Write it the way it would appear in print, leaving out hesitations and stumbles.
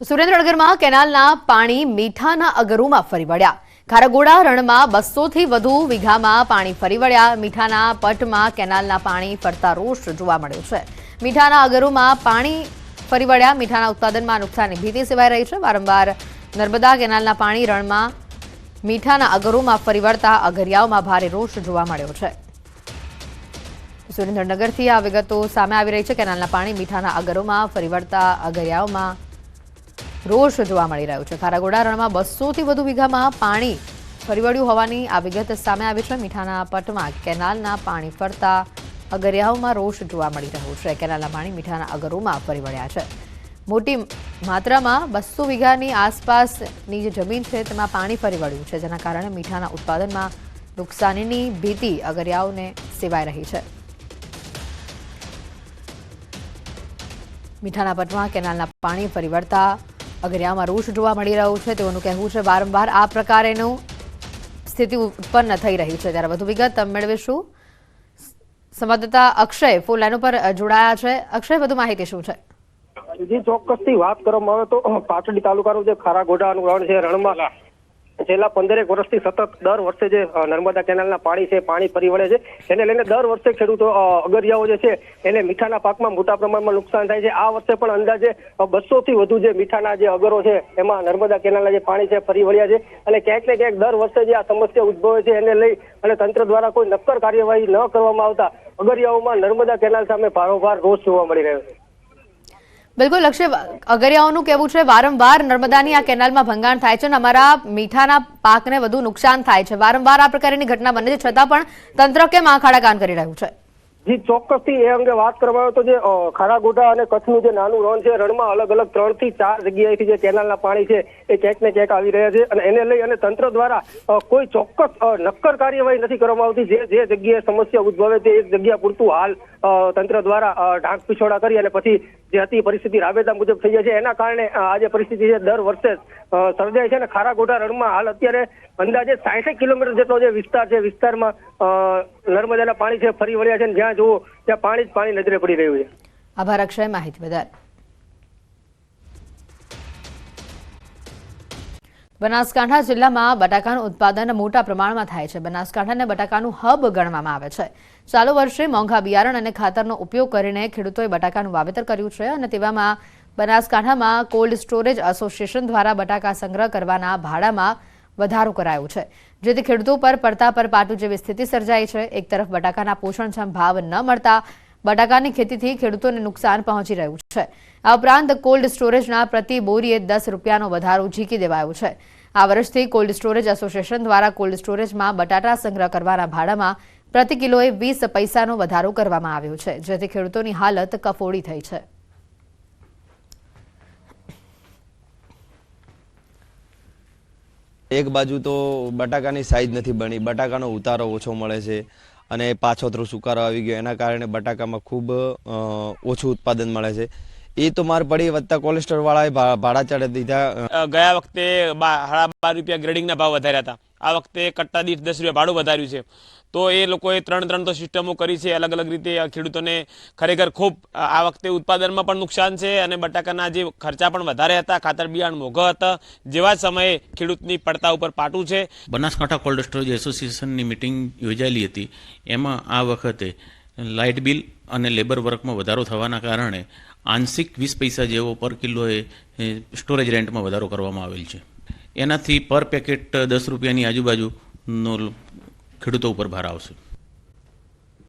સુરેન્દ્રનગરમાં કેનાલના પાણી મીઠાના અગરોમાં ફરી વળ્યા। ખારગોડા રણમાં 200 થી વધુ વીઘામાં પાણી ફરી વળ્યા। મીઠાના પટમાં કેનાલના પાણી ફરતા રોષ જોવા મળ્યો છે। મીઠાના અગરોમાં પાણી ફરી વળ્યા। મીઠાના ઉત્પાદનમાં નુકસાનની ભીતિ સેવાઈ રહી છે। વારંવાર નર્મદા કેનાલના પાણી રણમાં મીઠાના અગરોમાં ફરી વળતા અગરિયાઓમાં ભારે રોષ જોવા મળ્યો છે। સુરેન્દ્રનગરથી આ વિગતો સામે આવી રહી છે। કેનાલના પાણી મીઠાના અગરોમાં ફરી વળતા અગરિયાઓમાં રોષ જોવા મળી રહ્યો છે। ખારગોડા રણમાં 200 થી વધુ વીઘામાં પાણી ફરી વળ્યું હોવાની આ વિગત સામે આવી છે। મીઠાના પટમાં કેનાલના પાણી ફરતા અગરિયાઓમાં રોષ જોવા મળી રહ્યો છે। કેનાલના પાણી મીઠાના અગરોમાં ફરી વળ્યા છે। મોટી માત્રામાં 200 વીઘાની આસપાસની જે જમીન છે તેમાં પાણી ફરી વળ્યું છે, જેના કારણે મીઠાના ઉત્પાદનમાં નુકસાનીની ભીતિ અગરિયાઓને સેવાઈ રહી છે। મીઠાના પટમાં કેનાલના પાણી ફરી વળતા અગરિયામાં રોષ જોવા મળી રહ્યો છે। તેઓનું કહેવું છે વારંવાર આ પ્રકારેનું સ્થિતિ ઉત્પન્ન થઈ રહી છે। ત્યારે વધુ વિગત મેળવીશું। સંવાદદાતા અક્ષય ફોન લાઈન પર જોડાયા છે। અક્ષય, વધુ માહિતી શું છે? જી, ચોક્કસથી વાત કરવામાં આવે તો પાટડી તાલુકાનું જે ખારાગોડાનું રણ છે, રણમાં છેલ્લા 15 વર્ષથી સતત દર વર્ષે જે નર્મદા કેનાલના પાણી છે, પાણી ફરી વળે છે। એને લઈને દર વર્ષે ખેડૂતો અગરિયાઓ જે છે એને મીઠાના પાકમાં મોટા પ્રમાણમાં નુકસાન થાય છે। આ વર્ષે પણ અંદાજે 200 થી વધુ જે મીઠાના જે અગરો છે એમાં નર્મદા કેનાલના જે પાણી છે ફરી વળ્યા છે। અને ક્યાંક ને ક્યાંક દર વર્ષે જે આ સમસ્યા ઉદ્ભવે છે એને લઈ અને તંત્ર દ્વારા કોઈ નક્કર કાર્યવાહી ન કરવામાં આવતા અગરિયાઓમાં નર્મદા કેનાલ સામે ભારોભાર રોષ જોવા મળી રહ્યો છે। બિલકુલ અક્ષય, અગરિયાઓનું કહેવું છે વારંવાર નર્મદાની આ કેનાલમાં ભંગાણ થાય છે અને અમારા મીઠાના પાકને વધુ નુકસાન થાય છે। વારંવાર આ પ્રકારની ઘટના બને છે, છતાં પણ તંત્ર કેમ આંખ આડા કાન કરી રહ્યું છે? જી, ચોક્કસથી એ અંગે વાત કરવામાં આવે તો જે ખારાગોડા અને કચ્છનું જે નાનું રણ છે, રણમાં અલગ અલગ 3 થી 4 જગ્યાએથી જે કેનાલના પાણી છે એ ક્યાંક ને ક્યાંક આવી રહ્યા છે અને એને લઈ અને તંત્ર દ્વારા કોઈ ચોક્કસ નક્કર કાર્યવાહી નથી કરવામાં આવતી। જે જગ્યાએ સમસ્યા ઉદ્ભવે તે એક જગ્યા પૂરતું હાલ તંત્ર દ્વારા ઢાંક પીછોડા કરી અને પછી જે હતી પરિસ્થિતિ રાબેતા મુજબ થઈ જાય છે। એના કારણે આ જે પરિસ્થિતિ છે દર વર્ષે સર્જાય છે અને ખારાગોડા રણમાં હાલ અત્યારે અંદાજે 60 કિલોમીટર જેટલો જે વિસ્તાર છે, વિસ્તારમાં નર્મદાના પાણી છે ફરી વળ્યા છે। જ્યાં જુઓ ત્યાં પાણી જ પાણી નજરે પડી રહ્યું છે। આભાર અક્ષય, માહિતી બદલ। બનાસકાંઠા જિલ્લામાં બટાકાનું ઉત્પાદન મોટા પ્રમાણમાં થાય છે। બનાસકાંઠાને બટાકાનું હબ ગણવામાં આવે છે। ચાલુ વર્ષે મોંઘા બિયારણ અને ખાતરનો ઉપયોગ કરીને ખેડૂતોએ બટાકાનું વાવેતર કર્યું છે અને તેવામાં બનાસકાંઠામાં કોલ્ડ સ્ટોરેજ એસોસિએશન દ્વારા બટાકા સંગ્રહ કરવાના ભાડામાં વધારો કરાયો છે, જેથી ખેડૂતો પર પડતા પર પાટું જેવી સ્થિતિ સર્જાઈ છે। એક તરફ બટાકાના પોષણક્ષમ ભાવ ન મળતા બટાકાની ખેતીથી ખેડૂતોને નુકસાન પહોંચી રહ્યું છે। આ ઉપરાંત કોલ્ડ સ્ટોરેજના પ્રતિ બોરીએ 10 રૂપિયાનો વધારો ઝીકી દેવાયો છે। આ વર્ષથી કોલ્ડ સ્ટોરેજ એસોસિએશન દ્વારા કોલ્ડ સ્ટોરેજમાં બટાટા સંગ્રહ કરવાના ભાડામાં પ્રતિ કિલોએ 20 પૈસાનો વધારો કરવામાં આવ્યો છે, જેથી ખેડૂતોની હાલત કફોડી થઈ છે। એક બાજુ તો બટાકાની સાઈઝ નથી બની, બટાકાનો ઉતારો ઓછો મળે છે અને પાછોતરો સુકારો આવી ગયો, એના કારણે બટાકામાં ખૂબ ઓછું ઉત્પાદન મળે છે। એ તો માર પડી વધતા કોલેસ્ટ્રોલ વાળાએ ભાડા ચડે દીધા। ગયા વખતે 12.5 રૂપિયા ગ્રેડિંગના ભાવ વધાર્યા હતા। આ વખતે કટ્ટા દીઠ 10 રૂપિયા ભાડું વધાર્યું છે। તો એ લોકોએ ત્રણ તો સિસ્ટમો કરી છે અલગ અલગ રીતે। ખેડૂતોને ખરેખર ખૂબ આ વખતે ઉત્પાદનમાં પણ નુકસાન છે અને બટાકાના જે ખર્ચા પણ વધારે હતા, ખાતર બિયારણ મોંઘા હતા, જેવા સમયે ખેડૂતની પડતા ઉપર પાટું છે। બનાસકાંઠા કોલ્ડ સ્ટોરેજ એસોસિએશનની મિટિંગ યોજાયેલી હતી, એમાં આ વખતે લાઇટ બિલ અને લેબર વર્કમાં વધારો થવાના કારણે આંશિક 20 પૈસા જેવો પર કિલોએ સ્ટોરેજ રેન્ટમાં વધારો કરવામાં આવેલ છે। એનાથી પર પેકેટ 10 રૂપિયાની આજુબાજુનો ખેડૂતો ઉપર ભાર આવશે।